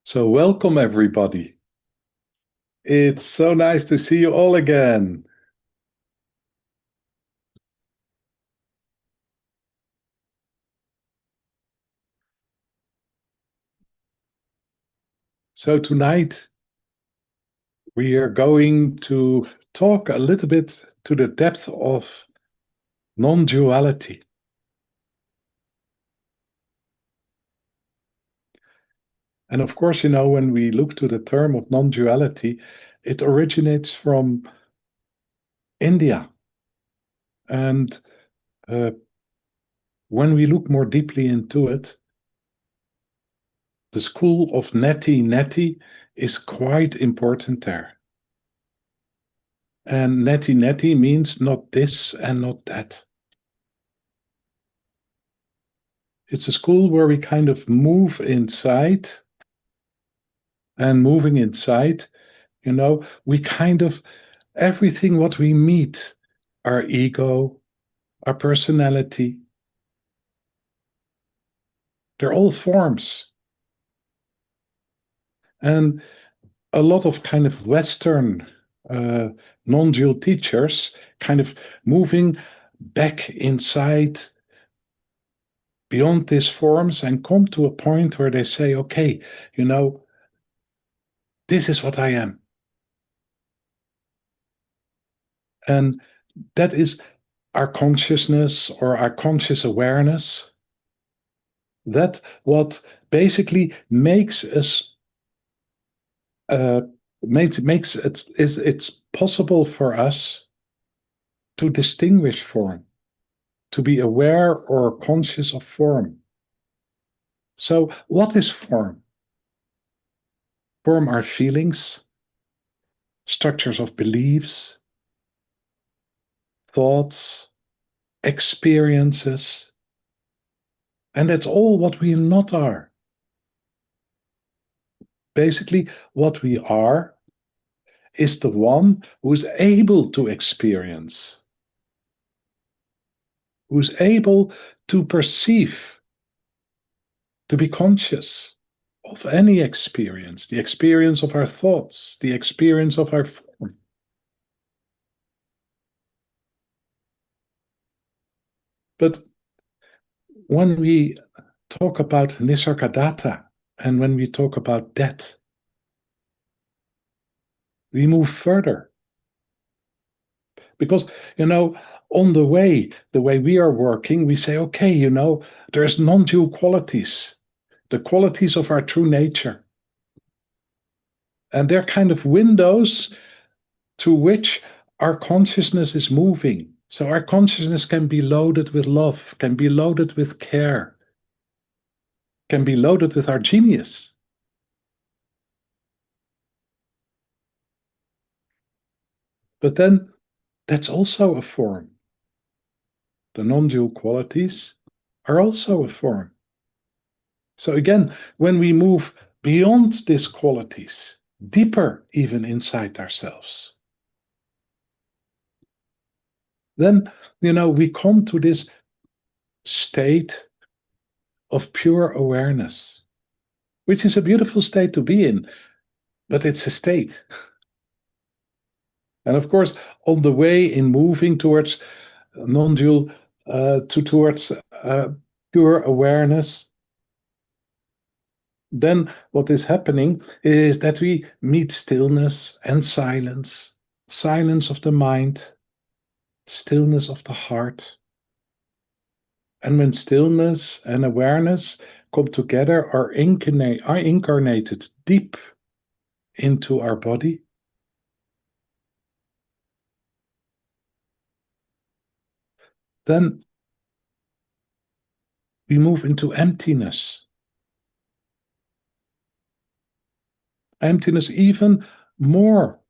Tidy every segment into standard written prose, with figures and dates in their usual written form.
So welcome everybody. It's so nice to see you all again. So tonight we are going to talk a little bit to the depth of non-duality. And of course, when we look to the term of non-duality, it originates from India. And when we look more deeply into it, the school of neti neti is quite important there. And neti neti means not this and not that. It's a school where we kind of move inside, and moving inside, we kind of, everything what we meet, our ego, our personality, they're all forms. And a lot of kind of Western non-dual teachers kind of moving back inside beyond these forms and come to a point where they say, okay, this is what I am. And that is our consciousness or our conscious awareness. That what basically makes us makes it is it's possible for us to distinguish form, to be aware or conscious of form. So what is form? Form are feelings, structures of beliefs, thoughts, experiences, and that's all what we not are. Basically, what we are is the one who is able to experience, who's able to perceive, to be conscious of any experience, the experience of our thoughts, the experience of our form. But when we talk about Nisargadatta and when we talk about death, we move further. Because, on the way we are working, we say, okay, there's non-dual qualities, the qualities of our true nature. And they're kind of windows through which our consciousness is moving. So our consciousness can be loaded with love, can be loaded with care, can be loaded with our genius. But then that's also a form. The non-dual qualities are also a form. So again, when we move beyond these qualities, deeper even inside ourselves, then, we come to this state of pure awareness, which is a beautiful state to be in, but it's a state. And of course, on the way in moving towards non-dual, towards pure awareness, then what is happening is that we meet stillness and silence, silence of the mind, stillness of the heart. And when stillness and awareness come together, are incarnated deep into our body, then we move into emptiness. Emptiness, even more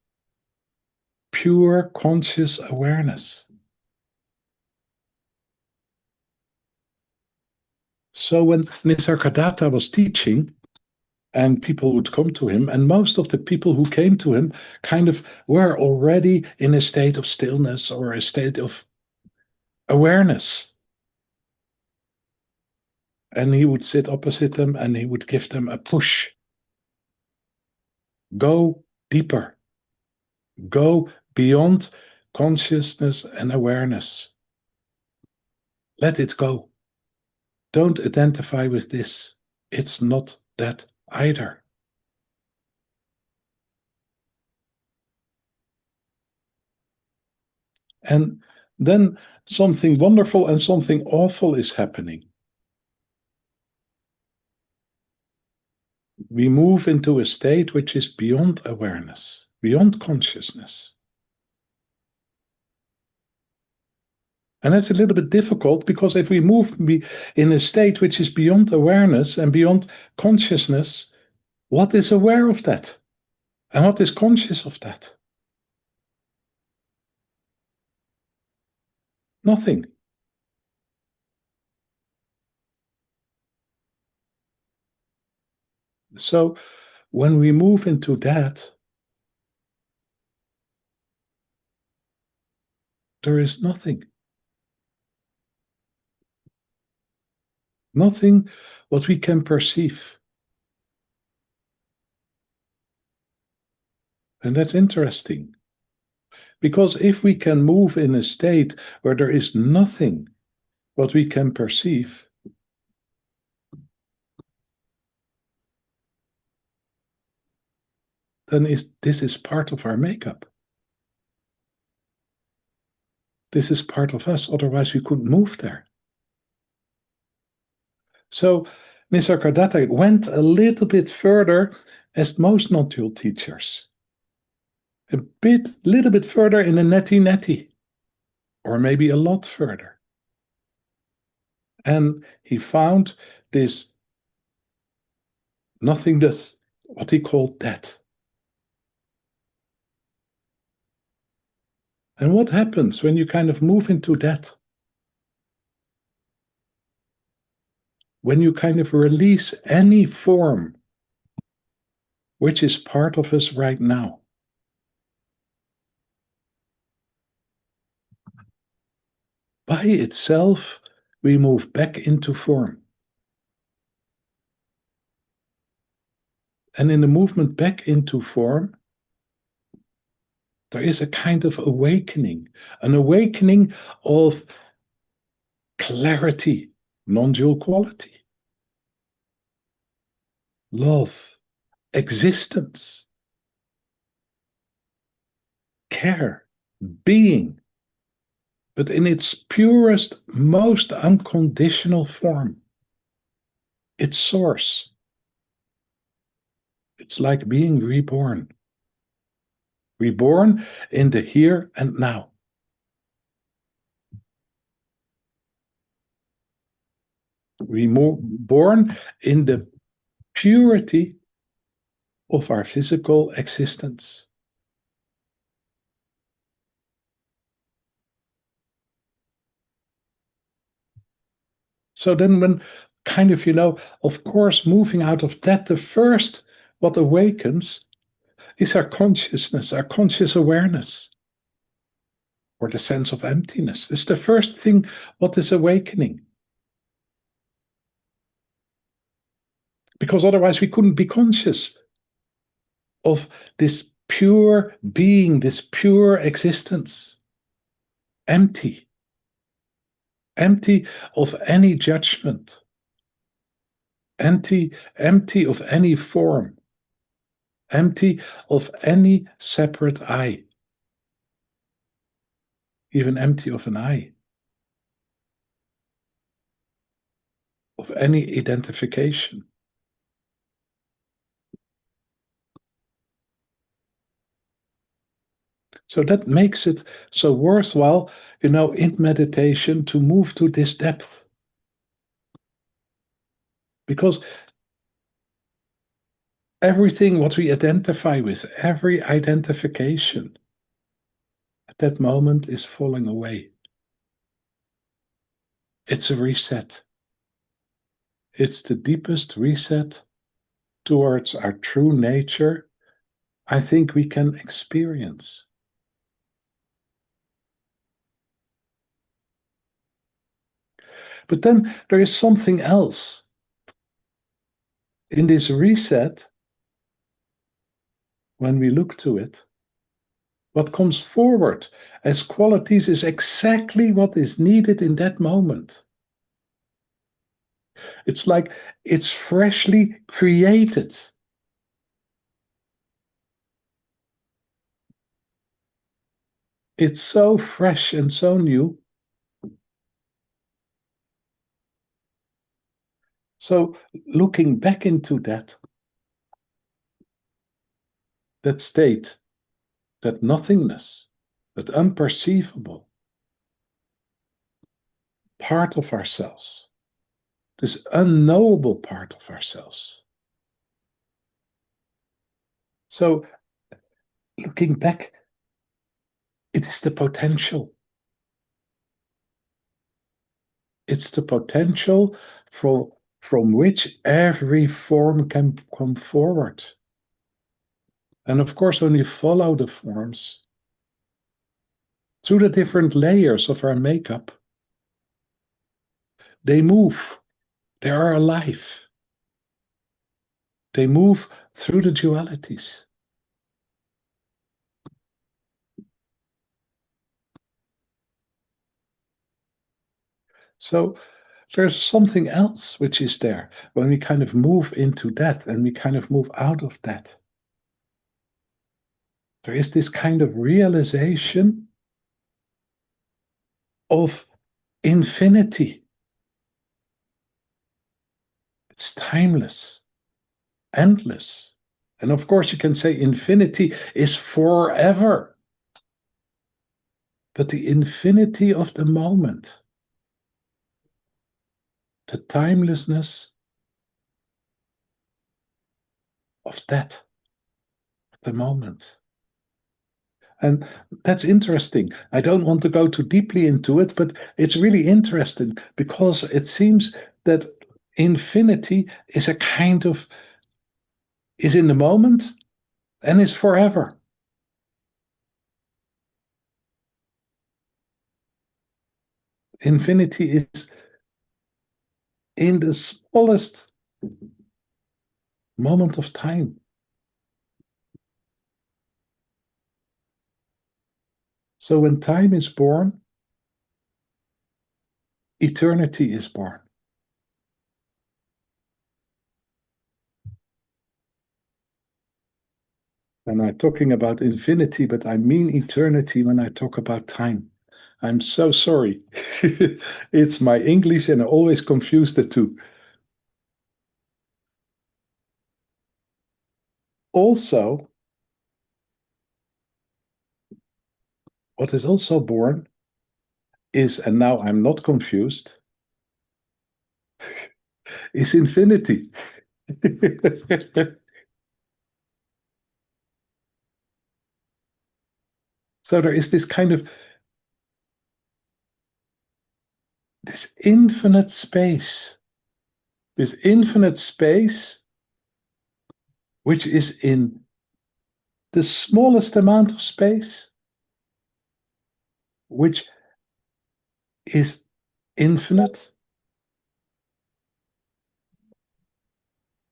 pure conscious awareness. So when Nisargadatta was teaching, and people would come to him, and most of the people who came to him kind of were already in a state of stillness or a state of awareness. And he would sit opposite them and he would give them a push. Go deeper. Go beyond consciousness and awareness. Let it go. Don't identify with this. It's not that either. And then something wonderful and something awful is happening. We move into a state which is beyond awareness, beyond consciousness. And that's a little bit difficult, because if we move in a state which is beyond awareness and beyond consciousness, what is aware of that? And what is conscious of that? Nothing. So when we move into that, there is nothing. Nothing what we can perceive. And that's interesting. Because if we can move in a state where there is nothing what we can perceive, then this is part of our makeup. This is part of us, otherwise we couldn't move there. So Nisargadatta went a little bit further as most non-dual teachers. Little bit further in the neti-neti, or maybe a lot further. And he found this nothingness, what he called death. And what happens when you kind of move into that? When you kind of release any form which is part of us right now. By itself, we move back into form. And in the movement back into form, there is a kind of awakening, an awakening of clarity, non-dual quality, love, existence, care, being, but in its purest, most unconditional form, its source. It's like being reborn. Reborn in the here and now. Born in the purity of our physical existence. So then when kind of, of course, moving out of that, the first what awakens is our consciousness, our conscious awareness, or the sense of emptiness. It's the first thing what is awakening. Because otherwise we couldn't be conscious of this pure being, this pure existence. Empty. Empty of any judgment. Empty of any form. Empty of any separate I. Even empty of an I. Of any identification. So that makes it so worthwhile, in meditation to move to this depth. Because everything what we identify with, every identification, at that moment is falling away. It's a reset. It's the deepest reset towards our true nature I think we can experience. But then there is something else. In this reset, when we look to it, what comes forward as qualities is exactly what is needed in that moment. It's like it's freshly created. It's so fresh and so new. So looking back into that state, that nothingness, that unperceivable part of ourselves, this unknowable part of ourselves. So looking back, it is the potential. It's the potential from which every form can come forward. And of course, when we follow the forms through the different layers of our makeup, they move. They are alive. They move through the dualities. So there's something else which is there when we kind of move into that and we kind of move out of that. There is this kind of realization of infinity. It's timeless, endless. And of course, you can say infinity is forever. But the infinity of the moment, the timelessness of that, the moment. And that's interesting. I don't want to go too deeply into it, but it's really interesting because it seems that infinity is a kind of, is in the moment and is forever. Infinity is in the smallest moment of time. So when time is born, eternity is born. And I'm talking about infinity, but I mean eternity when I talk about time. I'm so sorry. It's my English and I always confuse the two. Also, what is also born is, and now I'm not confused, is infinity. So there is this kind of this infinite space, which is in the smallest amount of space, which is infinite,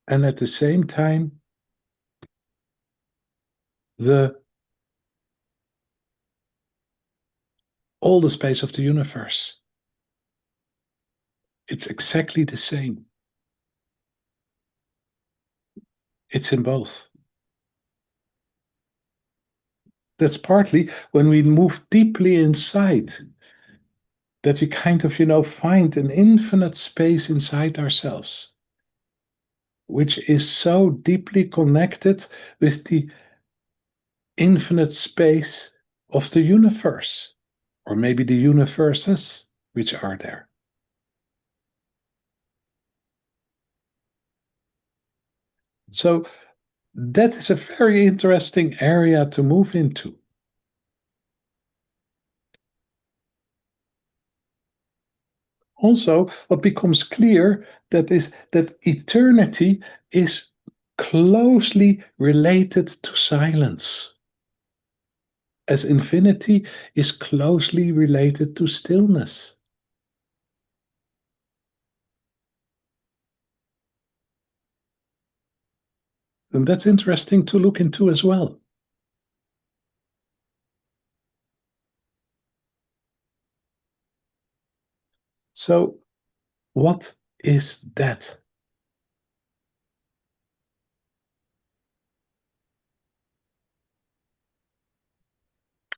and at the same time, the all the space of the universe. It's exactly the same. It's in both. That's partly when we move deeply inside that we kind of, find an infinite space inside ourselves, which is so deeply connected with the infinite space of the universe, or maybe the universes which are there. So that is a very interesting area to move into. Also, what becomes clear that is that eternity is closely related to silence, as infinity is closely related to stillness. And that's interesting to look into as well. So, what is that?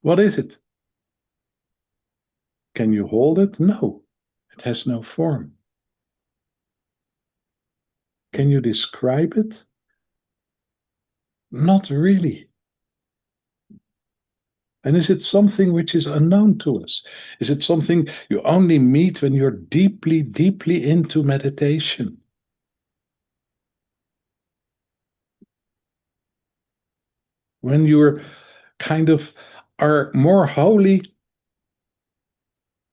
What is it? Can you hold it? No, it has no form. Can you describe it? Not really. And is it something which is unknown to us? Is it something you only meet when you're deeply, deeply into meditation? When you're kind of are more holy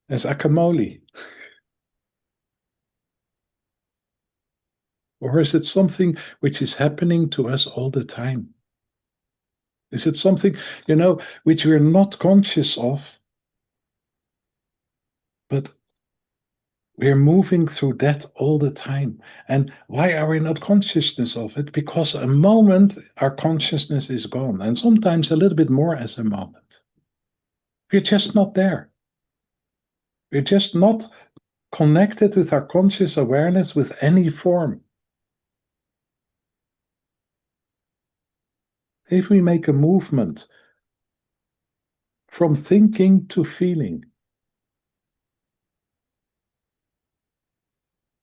as akamoli? Or is it something which is happening to us all the time? Is it something, which we're not conscious of, but we're moving through that all the time? And why are we not consciousness of it? Because a moment our consciousness is gone, and sometimes a little bit more as a moment. We're just not there. We're just not connected with our conscious awareness with any form. If we make a movement from thinking to feeling,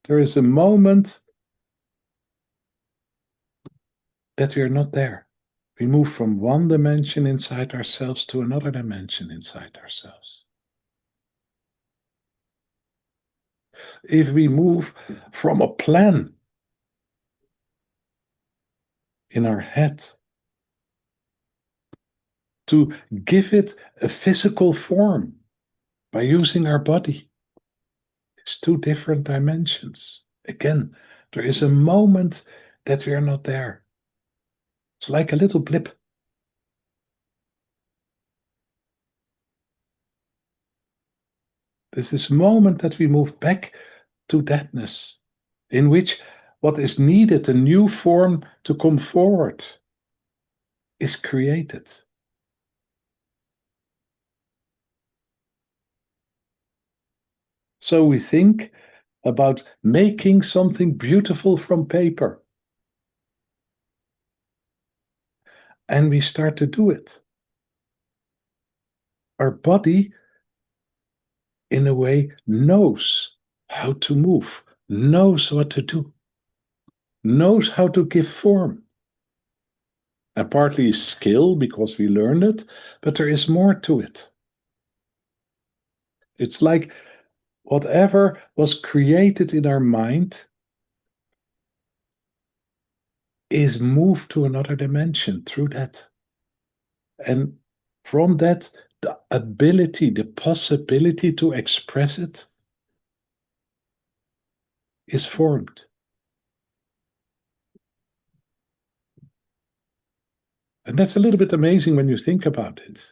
there is a moment that we are not there. We move from one dimension inside ourselves to another dimension inside ourselves. If we move from a plan in our head to give it a physical form by using our body, it's two different dimensions. Again, there is a moment that we are not there. It's like a little blip. There's this moment that we move back to thatness, in which what is needed, a new form to come forward, is created. So we think about making something beautiful from paper. And we start to do it. Our body, in a way, knows how to move, knows what to do, knows how to give form. And partly skill because we learned it, but there is more to it. It's like whatever was created in our mind is moved to another dimension through that. And from that, the ability, the possibility to express it is formed. And that's a little bit amazing when you think about it.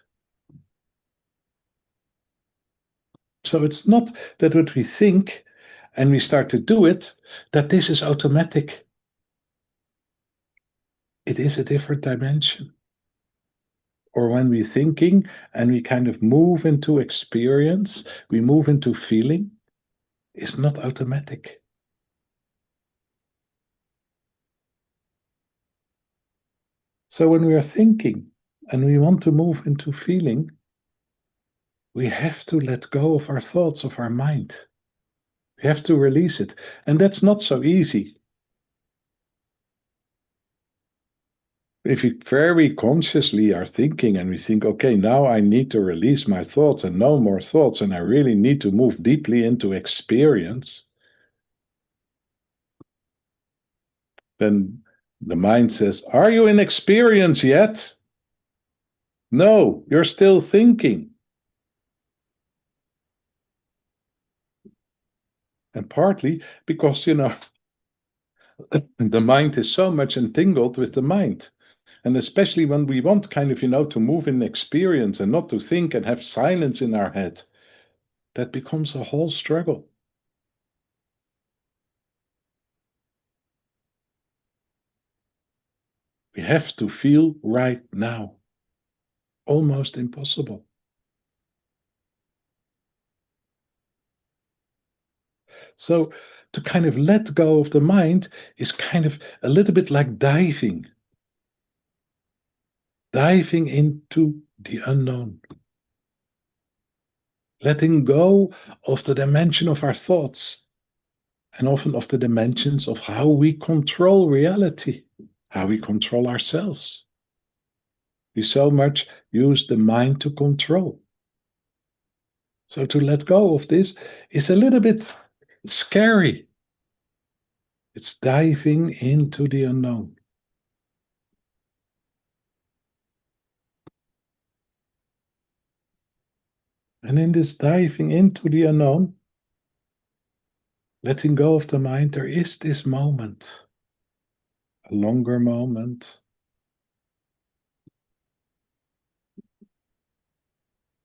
So it's not that what we think and we start to do it, that this is automatic. It is a different dimension. Or when we're thinking and we kind of move into experience, we move into feeling, it's not automatic. So when we are thinking and we want to move into feeling, we have to let go of our thoughts, of our mind. We have to release it. And that's not so easy. If we very consciously are thinking and we think, okay, now I need to release my thoughts and no more thoughts, and I really need to move deeply into experience, then the mind says, are you in experience yet? No, you're still thinking. And partly because, the mind is so much entangled with the mind. And especially when we want kind of, to move in experience and not to think and have silence in our head, that becomes a whole struggle. We have to feel right now. Almost impossible. So to kind of let go of the mind is kind of a little bit like diving into the unknown. Letting go of the dimension of our thoughts and often of the dimensions of how we control reality, how we control ourselves. We so much use the mind to control. So to let go of this is a little bit scary. It's diving into the unknown. And in this diving into the unknown, letting go of the mind, there is this moment, a longer moment,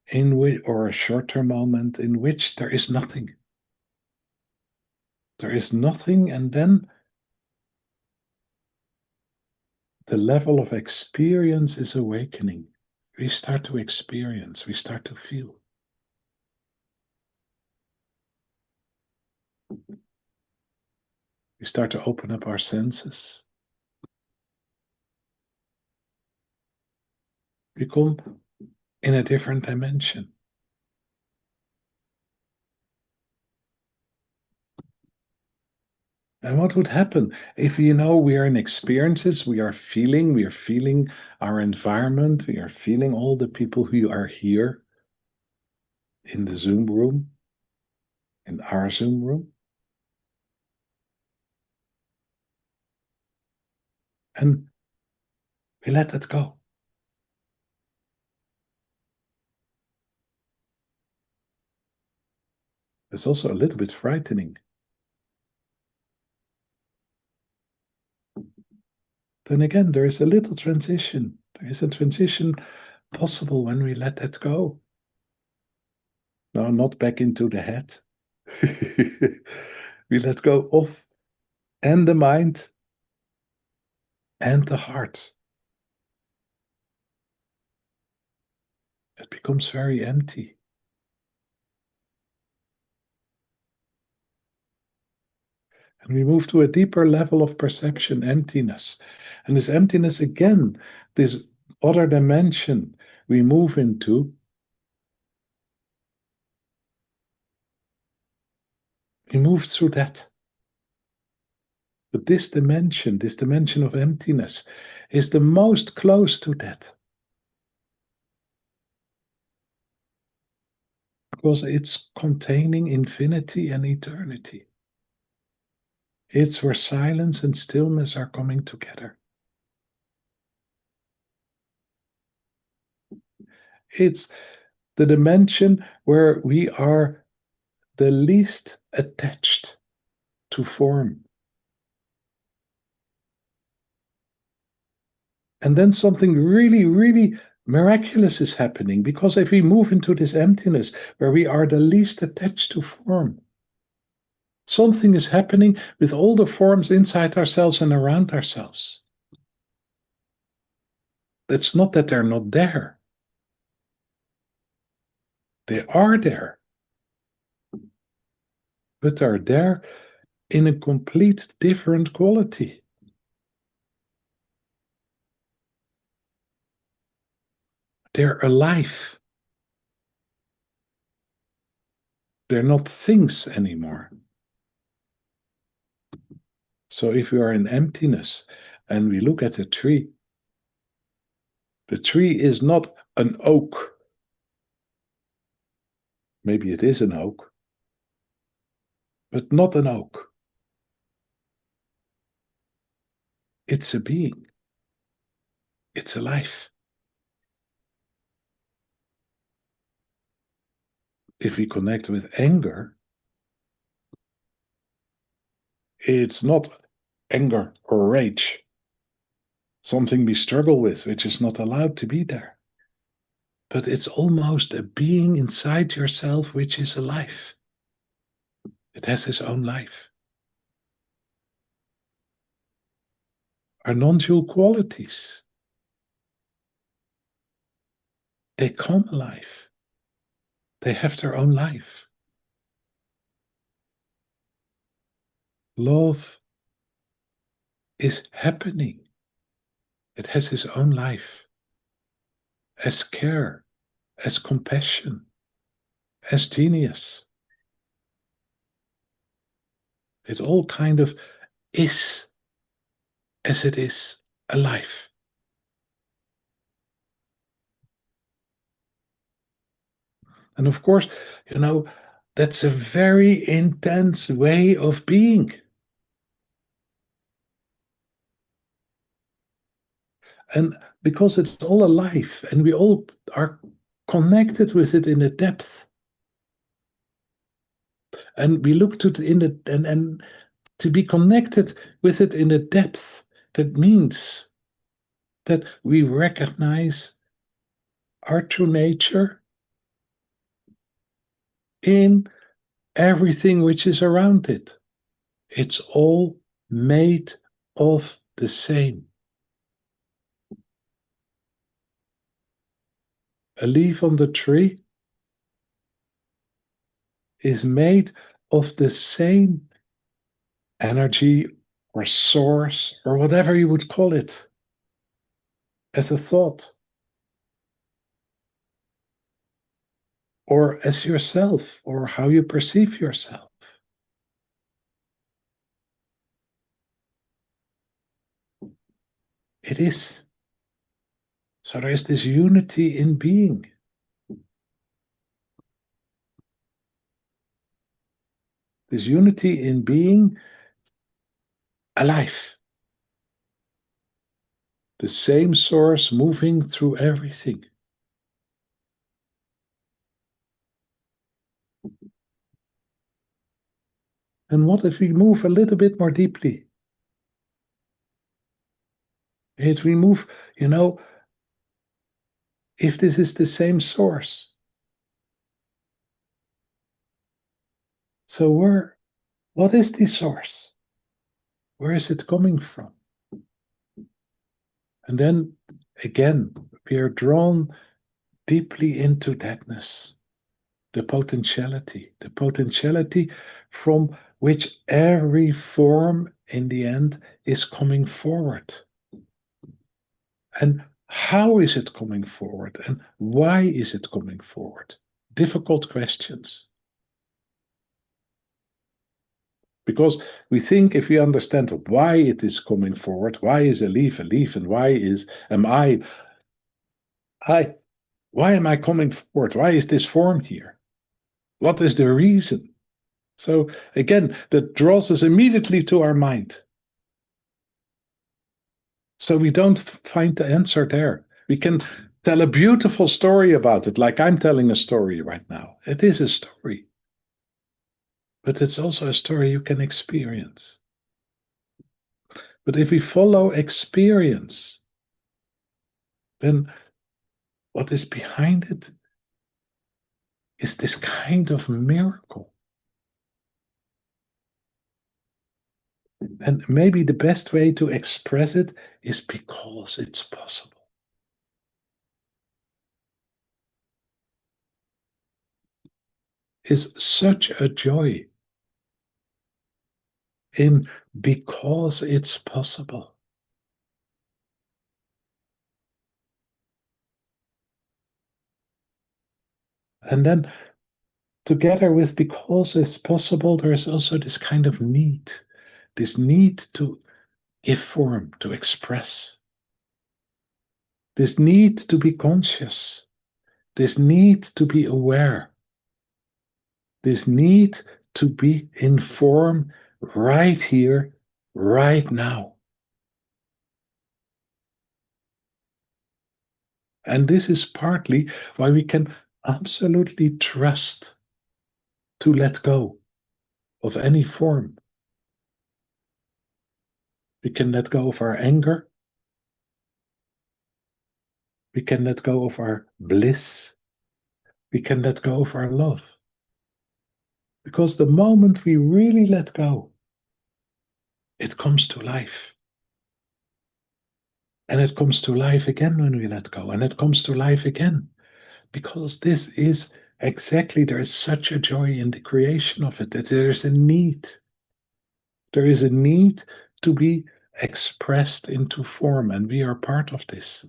in which, or a shorter moment in which there is nothing. There is nothing, and then the level of experience is awakening. We start to experience, we start to feel. We start to open up our senses. We come in a different dimension. And what would happen if, we are in experiences, we are feeling our environment, we are feeling all the people who are here in the Zoom room, in our Zoom room. And we let that go. It's also a little bit frightening. Then again, there is a little transition. There is a transition possible when we let that go. No, not back into the head. We let go of and the mind and the heart. It becomes very empty. And we move to a deeper level of perception, emptiness. And this emptiness, again, this other dimension we move into, we move through that. But this dimension of emptiness, is the most close to that. Because it's containing infinity and eternity. It's where silence and stillness are coming together. It's the dimension where we are the least attached to form. And then something really, really miraculous is happening, because if we move into this emptiness where we are the least attached to form, something is happening with all the forms inside ourselves and around ourselves. It's not that they're not there. They are there. But they're there in a complete different quality. They're alive. They're not things anymore. So if we are in emptiness and we look at a tree, the tree is not an oak. Maybe it is an oak, but not an oak. It's a being. It's alive. If we connect with anger, it's not anger or rage, something we struggle with, which is not allowed to be there. But it's almost a being inside yourself which is alive. It has its own life. Our non-dual qualities, they come alive. They have their own life. Love is happening. It has its own life. As care, as compassion, as genius. It all kind of is as it is alive. And of course, that's a very intense way of being. And because it's all alive and we all are connected with it in a depth. And we look to and to be connected with it in a depth, that means that we recognize our true nature in everything which is around it. It's all made of the same. A leaf on the tree is made of the same energy or source or whatever you would call it as a thought or as yourself or how you perceive yourself. It is. So there is this unity in being. This unity in being alive. The same source moving through everything. And what if we move a little bit more deeply? If we move, if this is the same source. So what is the source? Where is it coming from? And then again, we are drawn deeply into thatness, the potentiality from which every form in the end is coming forward. And how is it coming forward? And why is it coming forward? Difficult questions. Because we think if we understand why it is coming forward, why is a leaf, and why am I, why am I coming forward? Why is this form here? What is the reason? So again, that draws us immediately to our mind. So we don't find the answer there. We can tell a beautiful story about it, like I'm telling a story right now. It is a story, but it's also a story you can experience. But if we follow experience, then what is behind it is this kind of miracle. And maybe the best way to express it is because it's possible. Is such a joy in because it's possible. And then together with because it's possible, there is also this kind of need, this need to give form, to express, this need to be conscious, this need to be aware, this need to be in form right here, right now. And this is partly why we can absolutely trust to let go of any form. We can let go of our anger. We can let go of our bliss. We can let go of our love. Because the moment we really let go, it comes to life. And it comes to life again when we let go. And it comes to life again. Because this is exactly, there is such a joy in the creation of it, that there is a need. There is a need to be expressed into form, and we are part of this.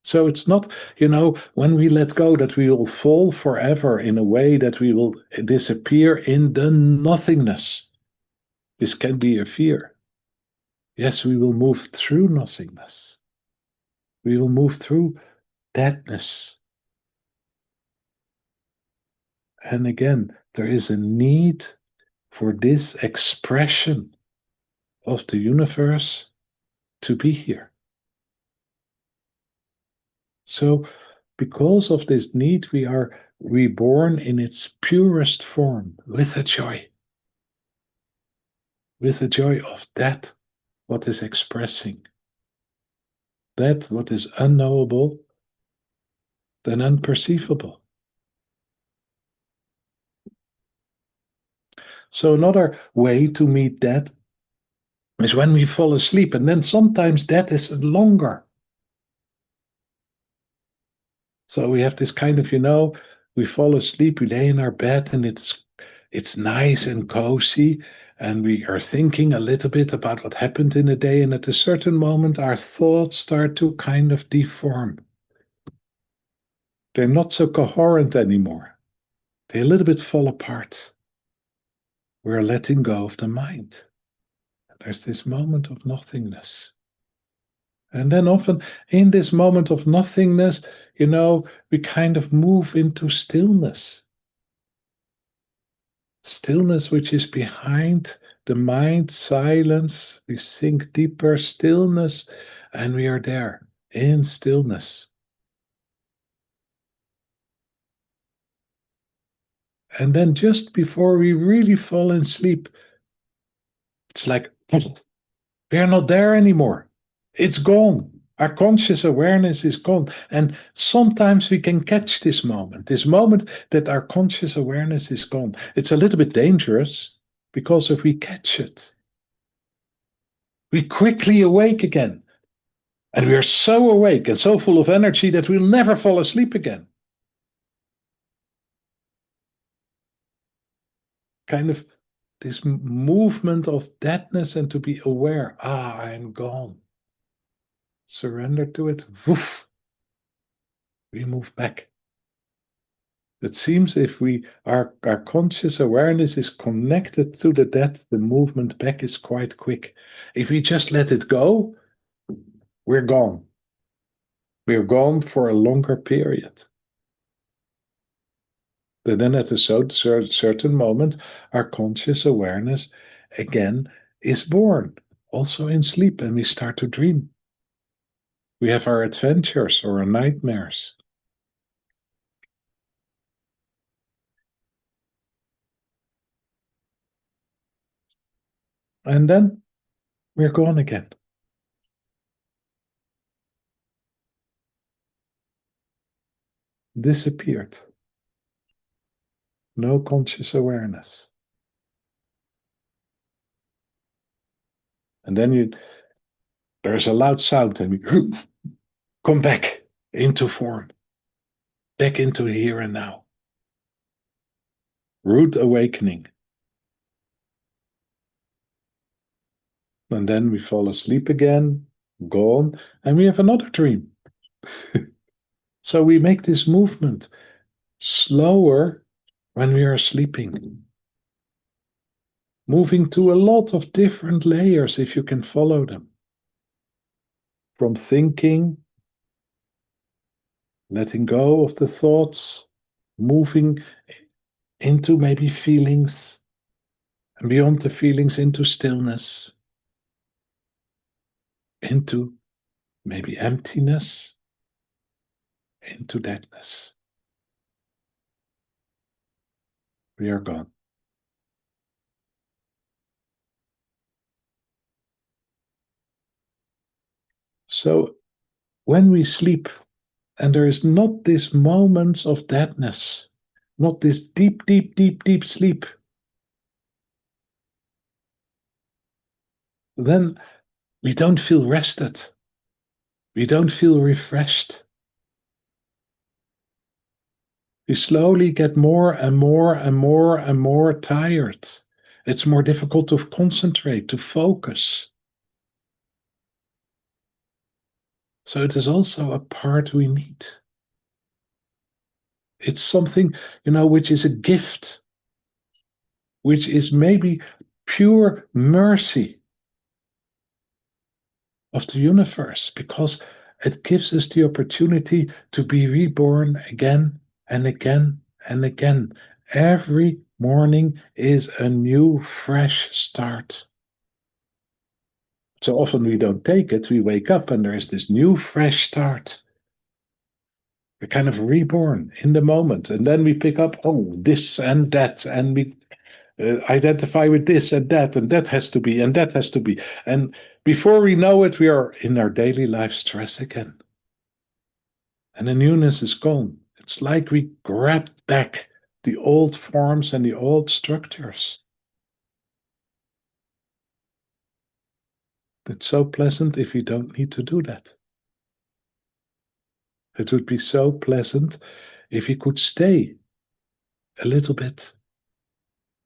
So it's not, when we let go that we will fall forever in a way that we will disappear in the nothingness. This can be a fear. Yes, we will move through nothingness. We will move through deadness. And again, there is a need for this expression of the universe to be here. So, because of this need, we are reborn in its purest form with a joy of that what is expressing, that what is unknowable, then unperceivable. So, another way to meet that is when we fall asleep, and then sometimes that is longer. So we have this kind of, we fall asleep, we lay in our bed, and it's nice and cozy, and we are thinking a little bit about what happened in the day, and at a certain moment, our thoughts start to kind of deform. They're not so coherent anymore. They a little bit fall apart. We're letting go of the mind. There's this moment of nothingness. And then often in this moment of nothingness, we kind of move into stillness. Stillness, which is behind the mind, silence. We sink deeper, stillness, and we are there in stillness. And then just before we really fall in sleep, it's like we are not there anymore. It's gone. Our conscious awareness is gone. And sometimes we can catch this moment that our conscious awareness is gone. It's a little bit dangerous because if we catch it, we quickly awake again. And we are so awake and so full of energy that we'll never fall asleep again. Kind of this movement of deadness and to be aware, I'm gone. Surrender to it, woof, we move back. It seems if our conscious awareness is connected to the death, the movement back is quite quick. If we just let it go, we're gone. We're gone for a longer period. But then at a certain moment, our conscious awareness again is born also in sleep, and we start to dream. We have our adventures or our nightmares. And then we're gone again. Disappeared. No conscious awareness. And then there's a loud sound, and we come back into form, back into the here and now. Root awakening. And then we fall asleep again, gone, and we have another dream. So we make this movement slower when we are sleeping, moving to a lot of different layers if you can follow them. From thinking, letting go of the thoughts, moving into maybe feelings, and beyond the feelings into stillness, into maybe emptiness, into deadness. We are gone. So when we sleep, and there is not this moments of deadness, not this deep, deep, deep, deep sleep, then we don't feel rested. We don't feel refreshed. We slowly get more and more and more and more tired. It's more difficult to concentrate, to focus. So it is also a part we need. It's something, which is a gift, which is maybe pure mercy of the universe, because it gives us the opportunity to be reborn again and again and again. Every morning is a new, fresh start. So often we don't take it. We wake up and there is this new, fresh start. We're kind of reborn in the moment. And then we pick up, this and that. And we identify with this and that has to be, and that has to be. And before we know it, we are in our daily life stress again. And the newness is gone. It's like we grabbed back the old forms and the old structures. It's so pleasant if you don't need to do that. It would be so pleasant if you could stay a little bit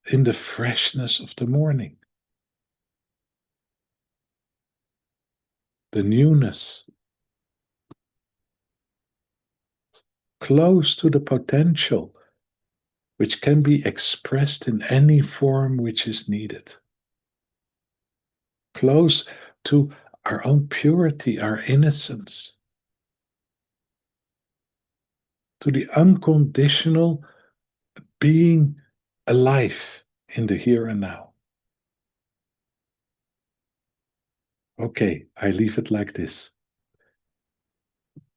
in the freshness of the morning, the newness, close to the potential, which can be expressed in any form which is needed, close to our own purity, our innocence, to the unconditional being alive in the here and now. Okay, I leave it like this.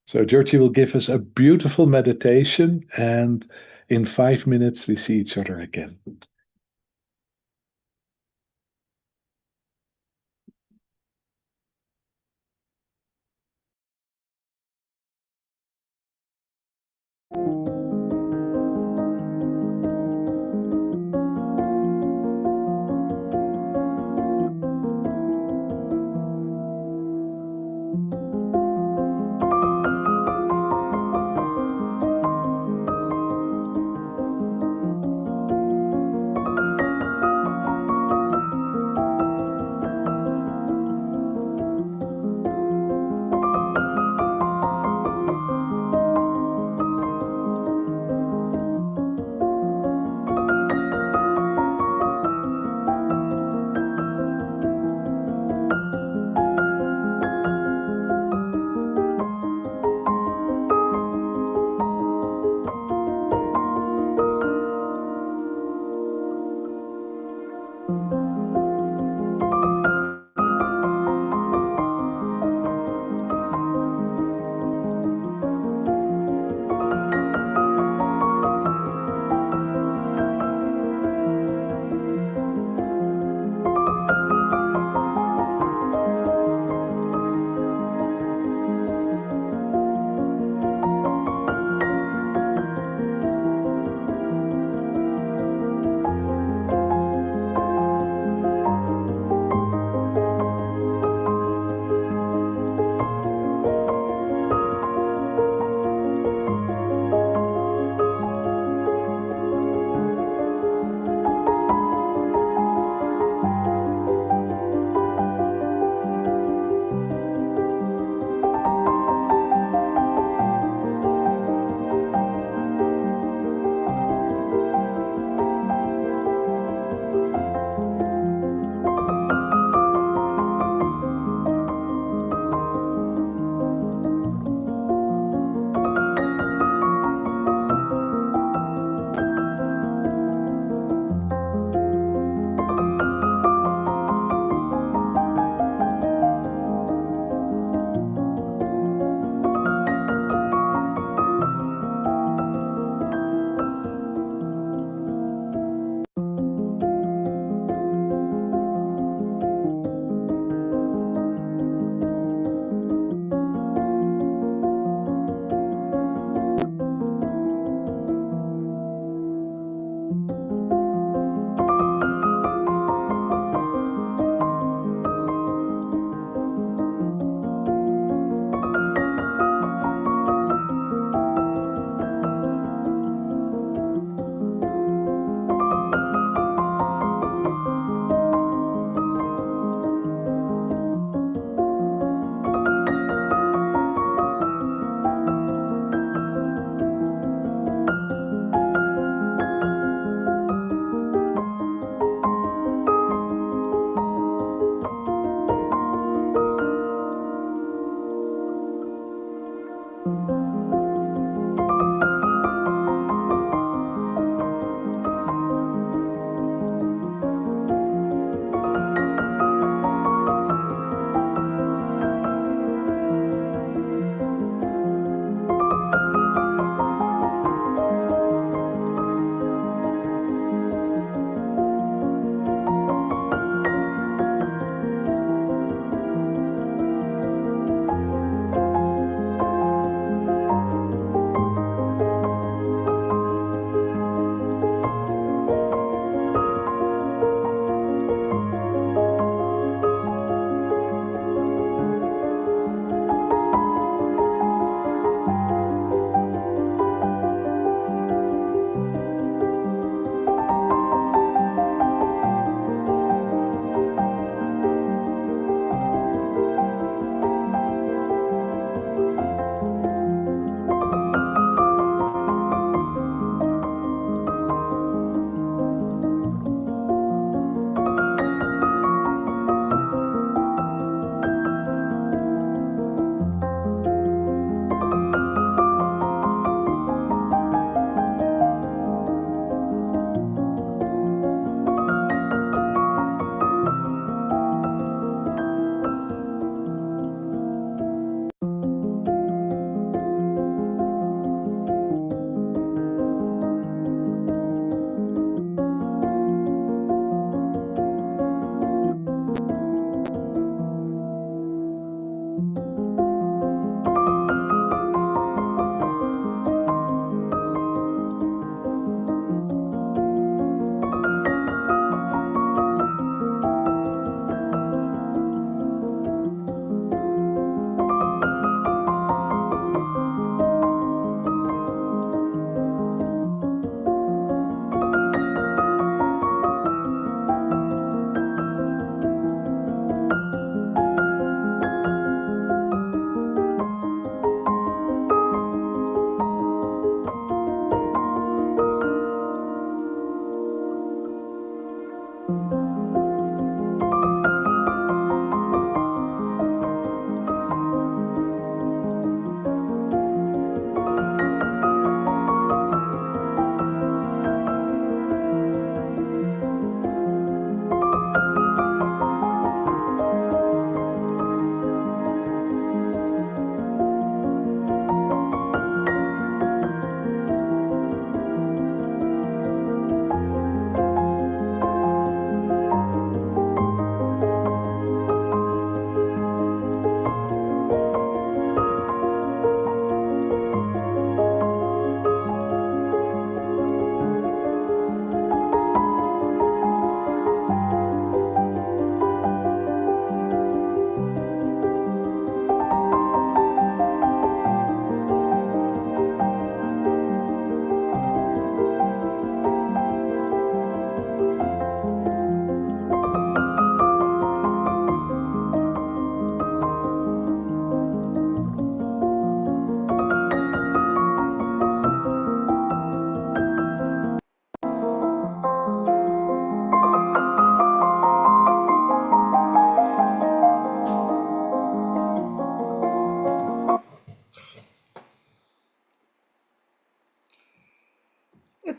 So Georgie will give us a beautiful meditation, and in 5 minutes we see each other again.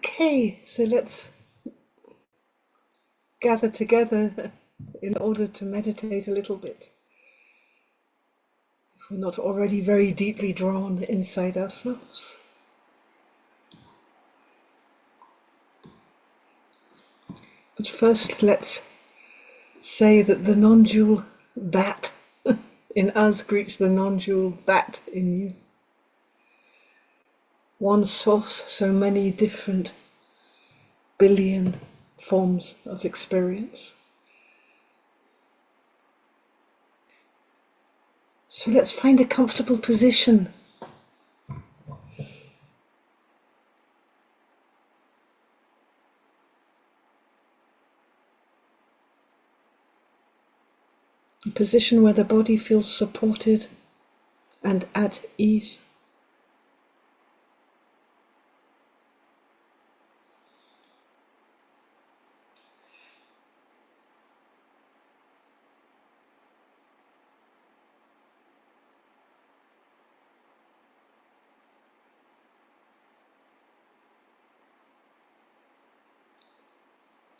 Okay, so let's gather together in order to meditate a little bit. If we're not already very deeply drawn inside ourselves. But first, let's say that the non-dual that in us greets the non-dual that in you. One source, so many different billion forms of experience. So let's find a comfortable position. A position where the body feels supported and at ease.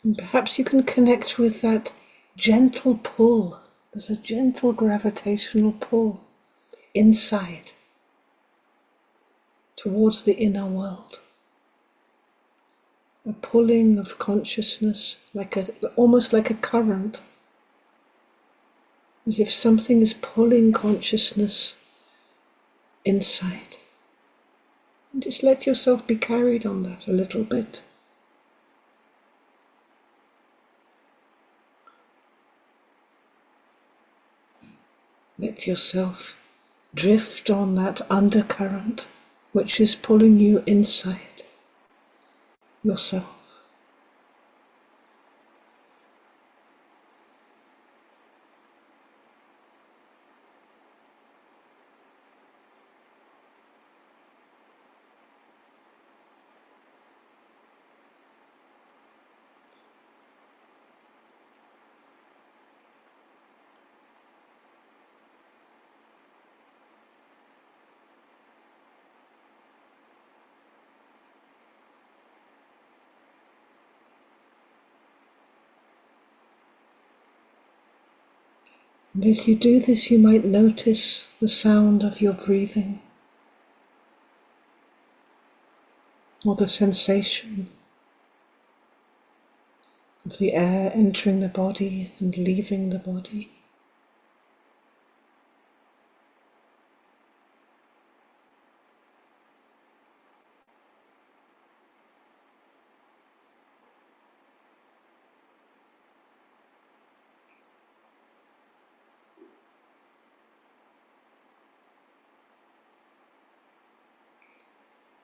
And perhaps you can connect with that gentle pull. There's a gentle gravitational pull inside towards the inner world. A pulling of consciousness, almost like a current, as if something is pulling consciousness inside. And just let yourself be carried on that a little bit. Let yourself drift on that undercurrent which is pulling you inside yourself. And as you do this, you might notice the sound of your breathing, or the sensation of the air entering the body and leaving the body.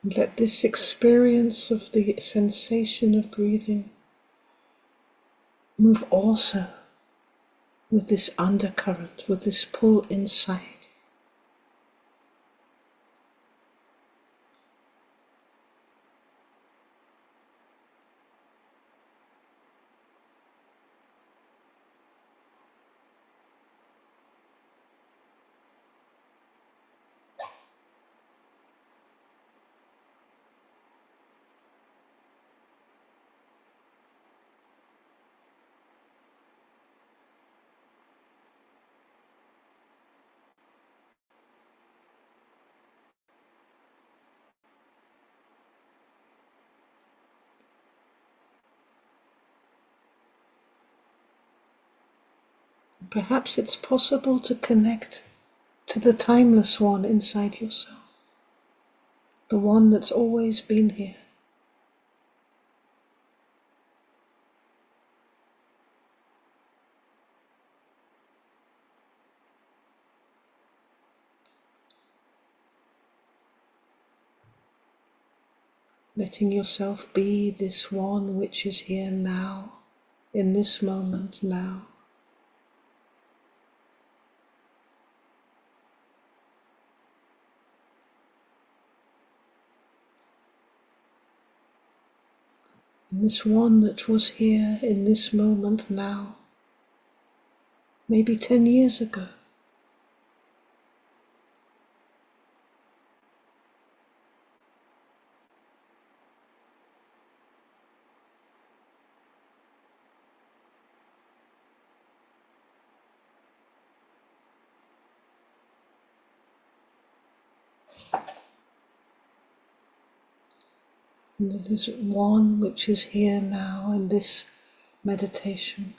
And let this experience of the sensation of breathing move also with this undercurrent, with this pull inside. Perhaps it's possible to connect to the timeless one inside yourself, the one that's always been here. Letting yourself be this one which is here now, in this moment now. And this one that was here in this moment now, maybe 10 years ago. And it is one which is here now in this meditation,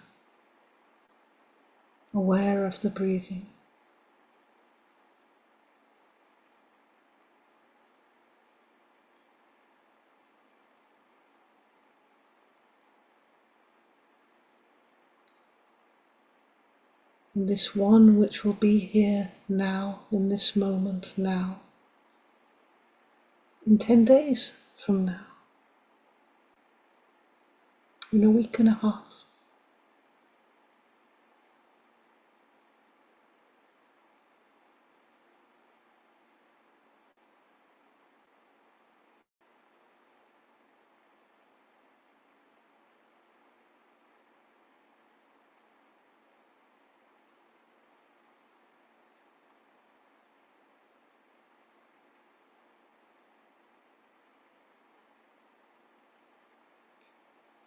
aware of the breathing. And this one which will be here now, in this moment now, in 10 days from now, in a week and a half.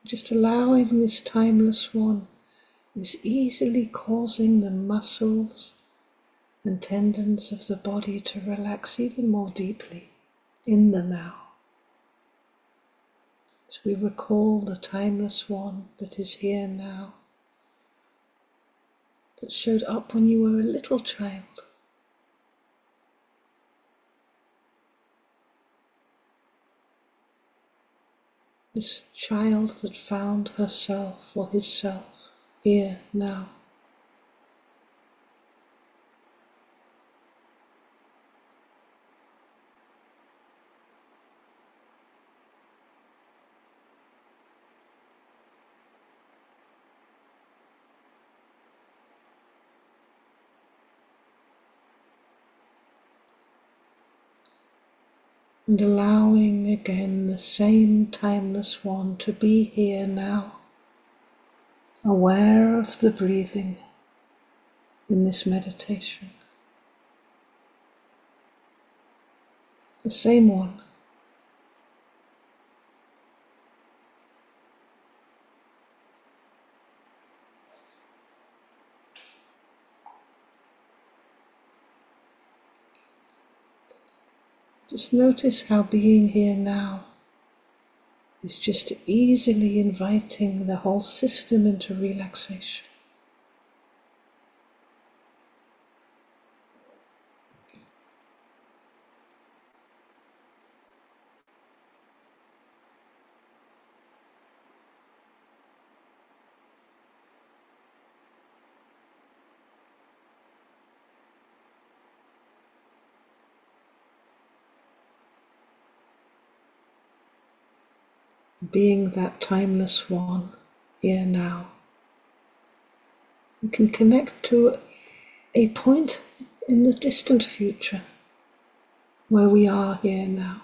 Just allowing this timeless one is easily causing the muscles and tendons of the body to relax even more deeply in the now. As we recall the timeless one that is here now, that showed up when you were a little child. This child that found herself or himself here now. And allowing again the same timeless one to be here now, aware of the breathing in this meditation. The same one. Just notice how being here now is just easily inviting the whole system into relaxation. Being that timeless one here now, we can connect to a point in the distant future where we are here now.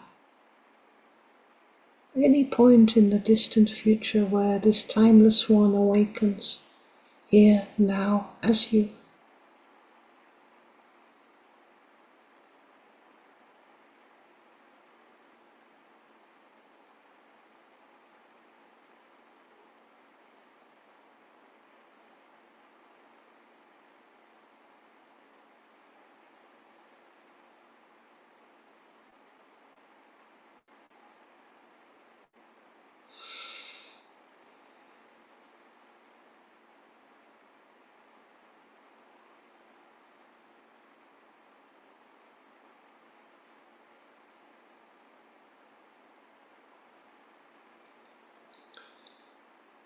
Any point in the distant future where this timeless one awakens here now as you.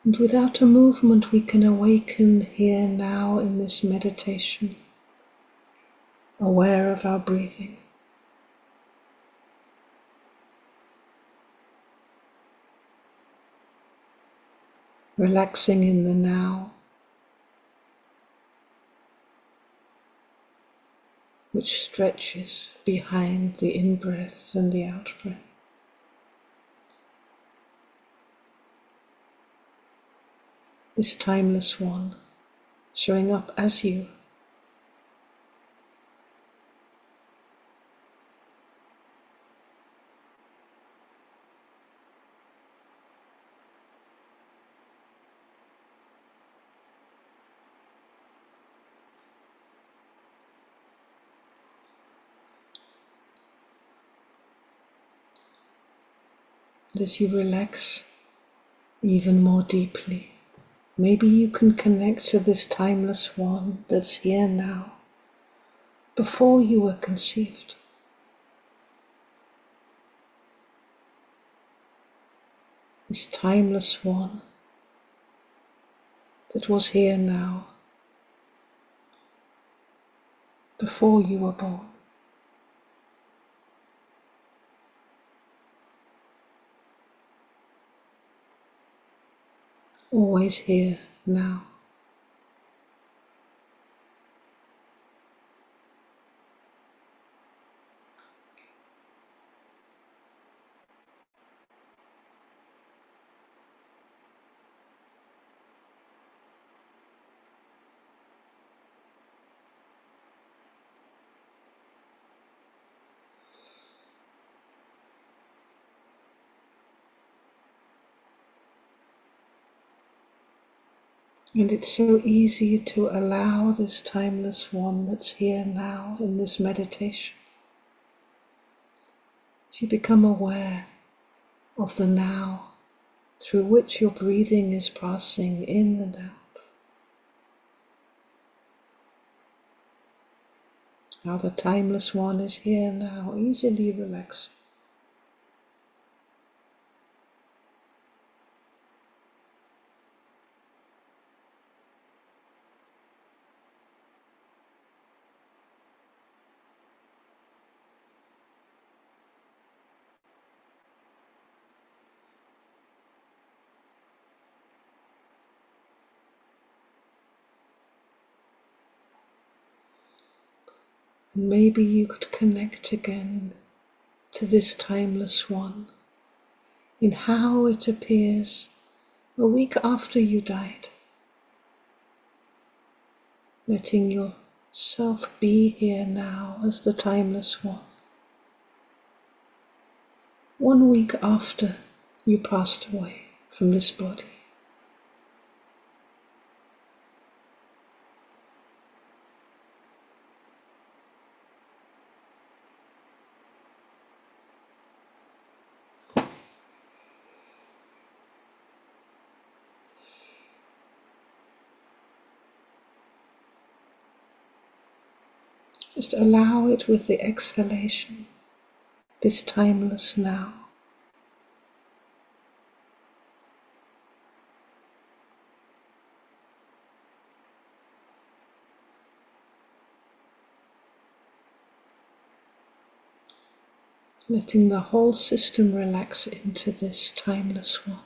And without a movement, we can awaken here now in this meditation, aware of our breathing. Relaxing in the now, which stretches behind the in-breath and the out-breath. This timeless one showing up as you. As you relax even more deeply, maybe you can connect to this timeless one that's here now, before you were conceived. This timeless one that was here now, before you were born. Always here now. And it's so easy to allow this timeless one that's here now in this meditation to become aware of the now through which your breathing is passing in and out. How the timeless one is here now, easily relaxed. Maybe you could connect again to this timeless one in how it appears a week after you died, letting yourself be here now as the timeless one. 1 week after you passed away from this body. Just allow it with the exhalation, this timeless now. Letting the whole system relax into this timeless one.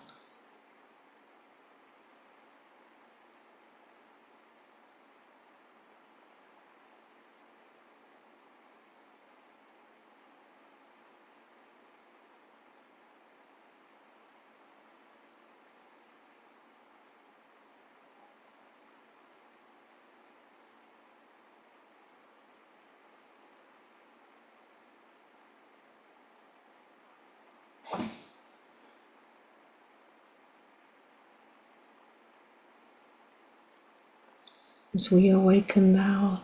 As we awaken now,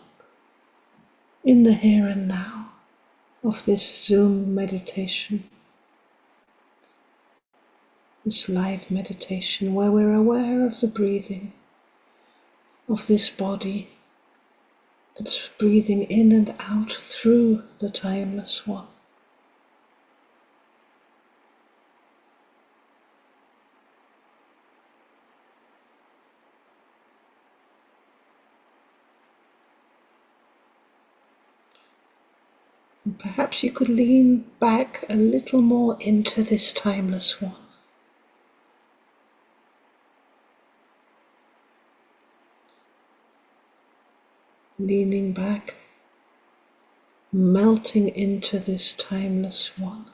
in the here and now of this Zoom meditation, this live meditation where we're aware of the breathing of this body that's breathing in and out through the timeless one. And perhaps you could lean back a little more into this timeless one. Leaning back, melting into this timeless one.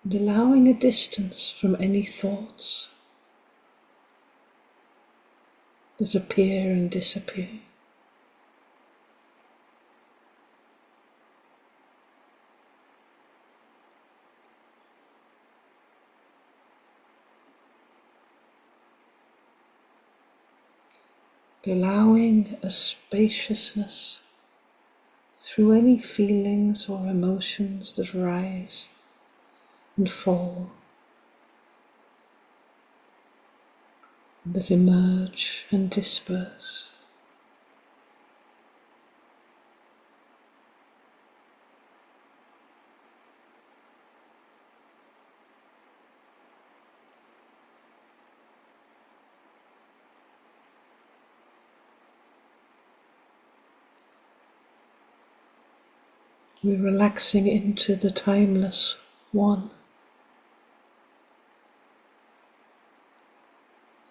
And allowing a distance from any thoughts that appear and disappear. Allowing a spaciousness through any feelings or emotions that rise and fall, that emerge and disperse. We're relaxing into the timeless one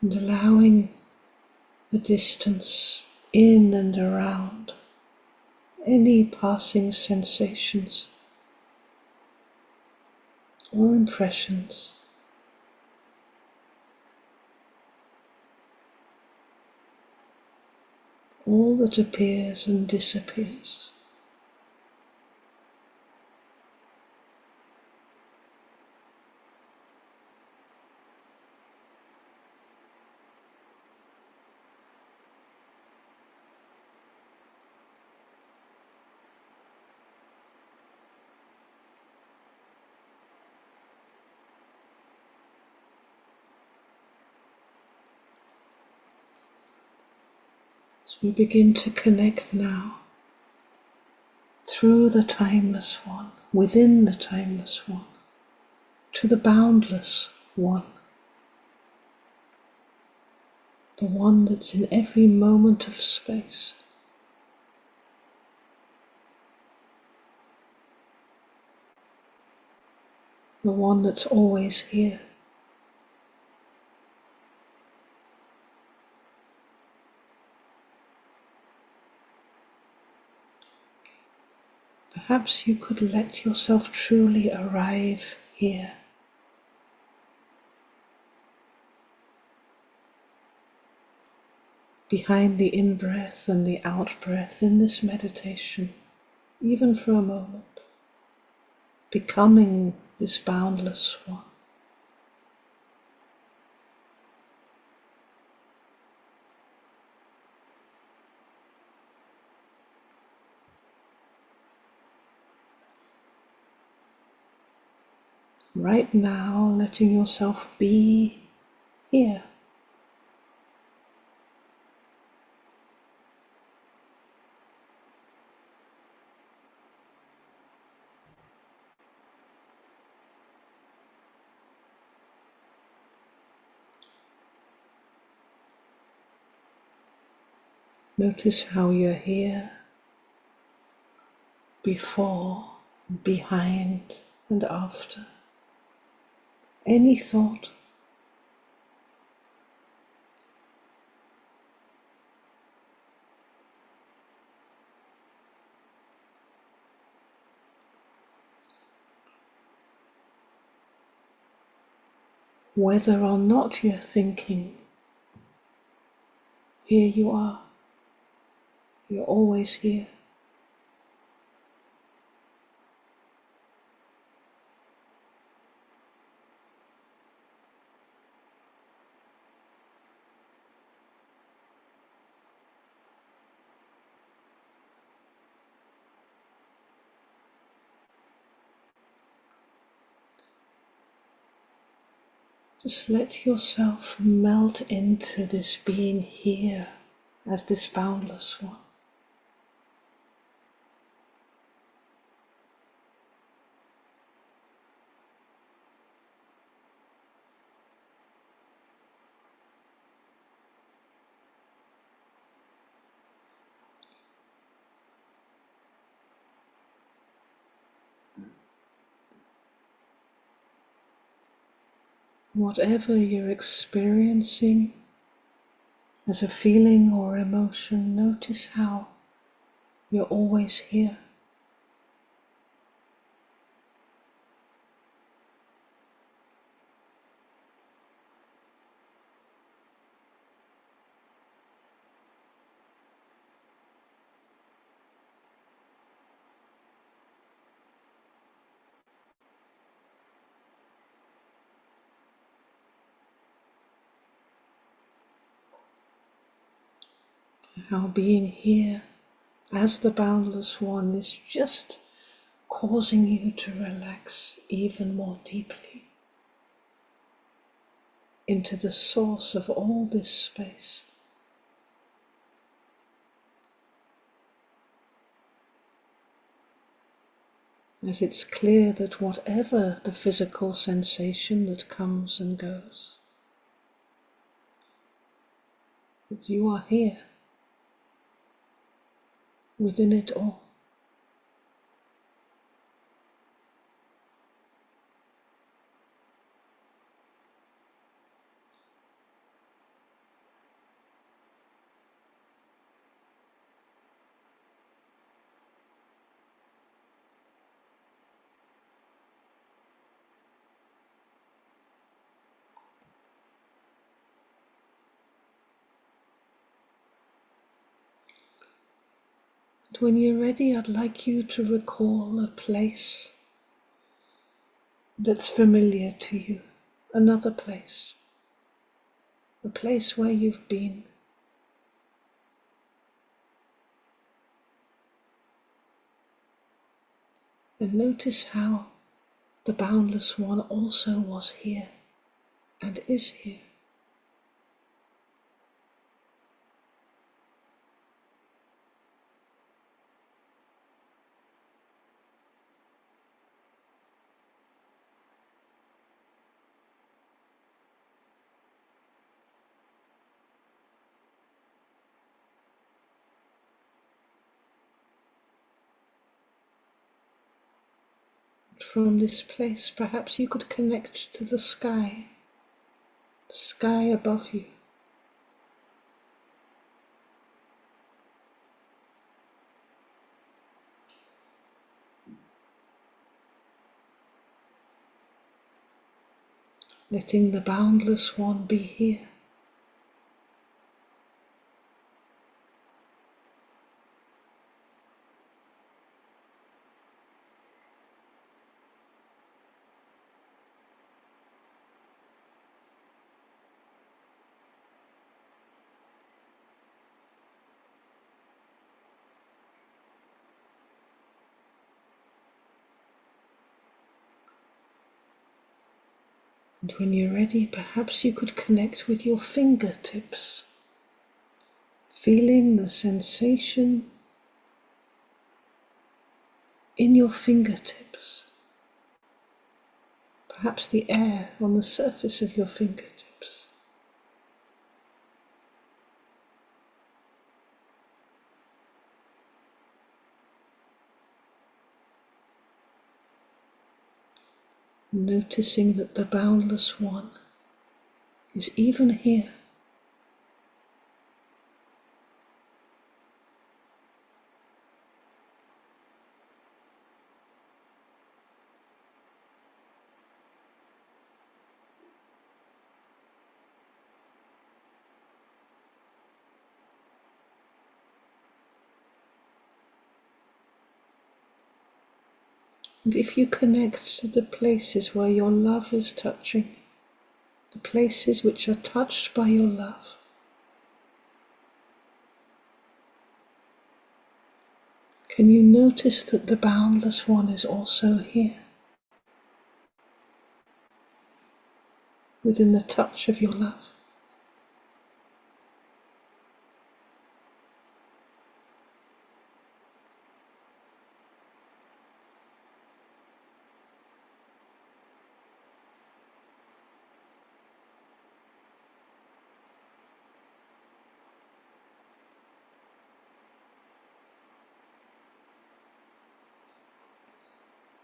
and allowing the distance in and around any passing sensations or impressions. All that appears and disappears. As we begin to connect now through the timeless one, within the timeless one, to the boundless one, the one that's in every moment of space. The one that's always here. Perhaps you could let yourself truly arrive here. Behind the in-breath and the out-breath in this meditation, even for a moment, becoming this boundless one. Right now, letting yourself be here. Notice how you're here, before, behind, and after. Any thought, whether or not you're thinking, here you are. You're always here. Just let yourself melt into this being here as this boundless one. Whatever you're experiencing as a feeling or emotion, notice how you're always here. How being here as the boundless one is just causing you to relax even more deeply into the source of all this space. As it's clear that whatever the physical sensation that comes and goes, that you are here within it all. And when you're ready, I'd like you to recall a place that's familiar to you, another place, a place where you've been. And notice how the boundless one also was here and is here. From this place, perhaps you could connect to the sky above you. Letting the boundless one be here. And when you're ready, perhaps you could connect with your fingertips, feeling the sensation in your fingertips, perhaps the air on the surface of your fingertips. Noticing that the boundless one is even here. And if you connect to the places where your love is touching, the places which are touched by your love, can you notice that the boundless one is also here, within the touch of your love?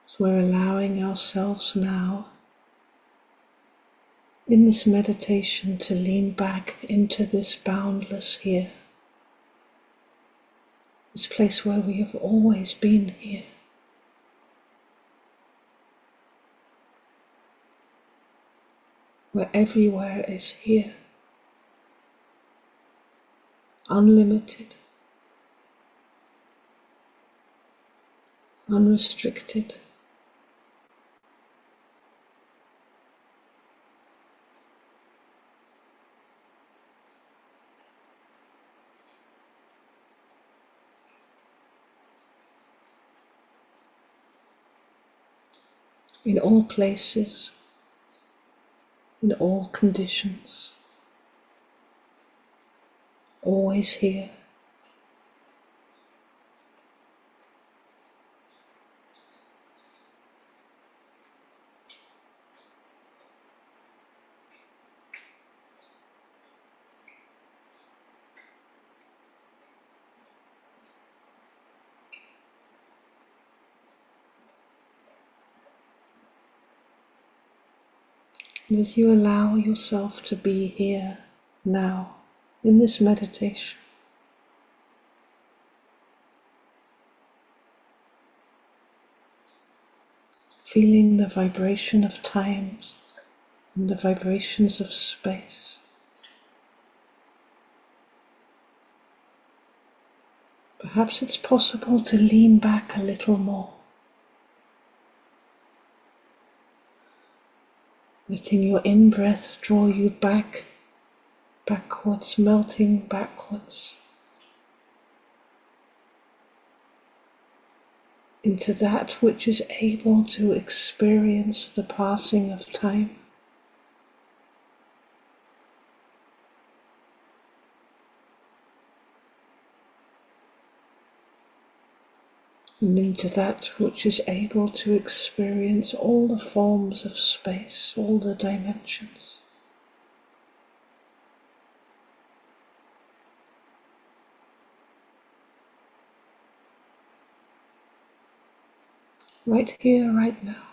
So we're allowing ourselves now in this meditation to lean back into this boundless here, this place where we have always been here. Where everywhere is here, unlimited, unrestricted. in all places, in all conditions, always here. And as you allow yourself to be here now in this meditation, feeling the vibration of time and the vibrations of space, perhaps it's possible to lean back a little more, letting your in-breath draw you backwards, melting backwards into that which is able to experience the passing of time. And into that which is able to experience all the forms of space, all the dimensions. Right here, right now.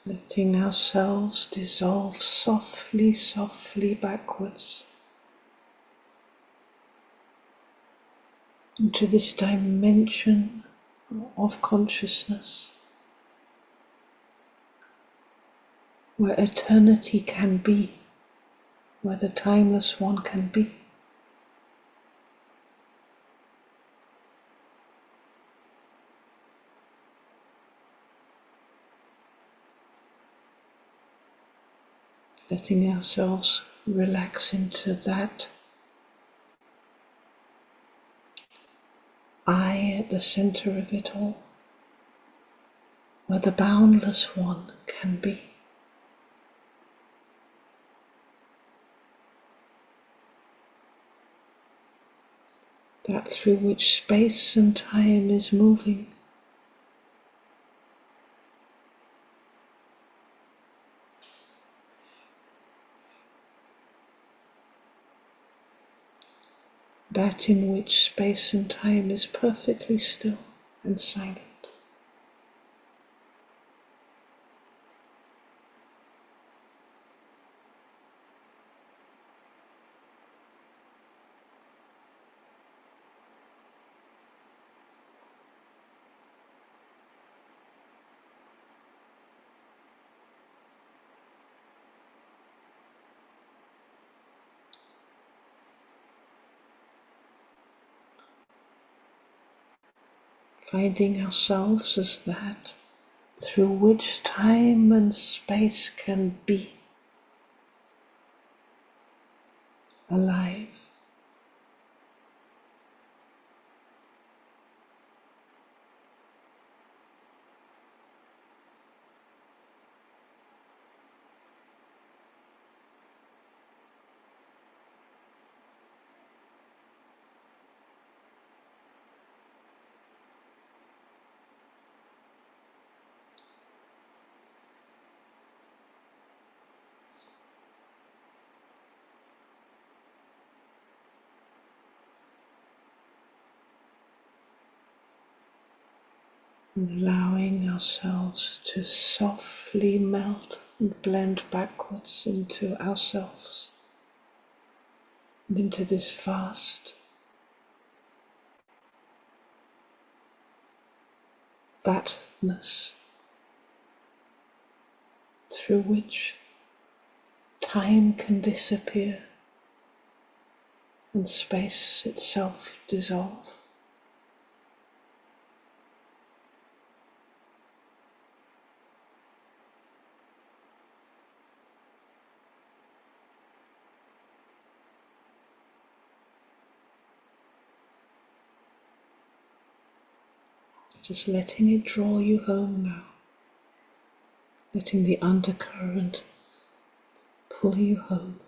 Letting ourselves dissolve softly, softly backwards into this dimension of consciousness where eternity can be, where the timeless one can be. Letting ourselves relax into that I at the center of it all, where the boundless one can be. That through which space and time is moving. That in which space and time is perfectly still and silent. Finding ourselves as that through which time and space can be alive. Allowing ourselves to softly melt and blend backwards into ourselves and into this vast, thatness through which time can disappear and space itself dissolve. Just letting it draw you home now. Letting the undercurrent pull you home.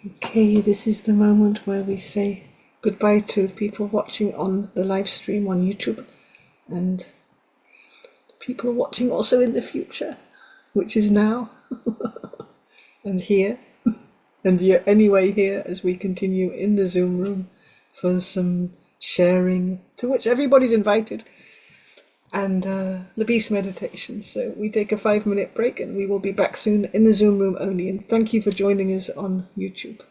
Okay, this is the moment where we say goodbye to people watching on the live stream on YouTube and people watching also in the future, which is now and here. And you're anyway here as we continue in the Zoom room for some sharing, to which everybody's invited, and the peace meditation. So we take a 5-minute break and we will be back soon in the Zoom room only. And thank you for joining us on YouTube.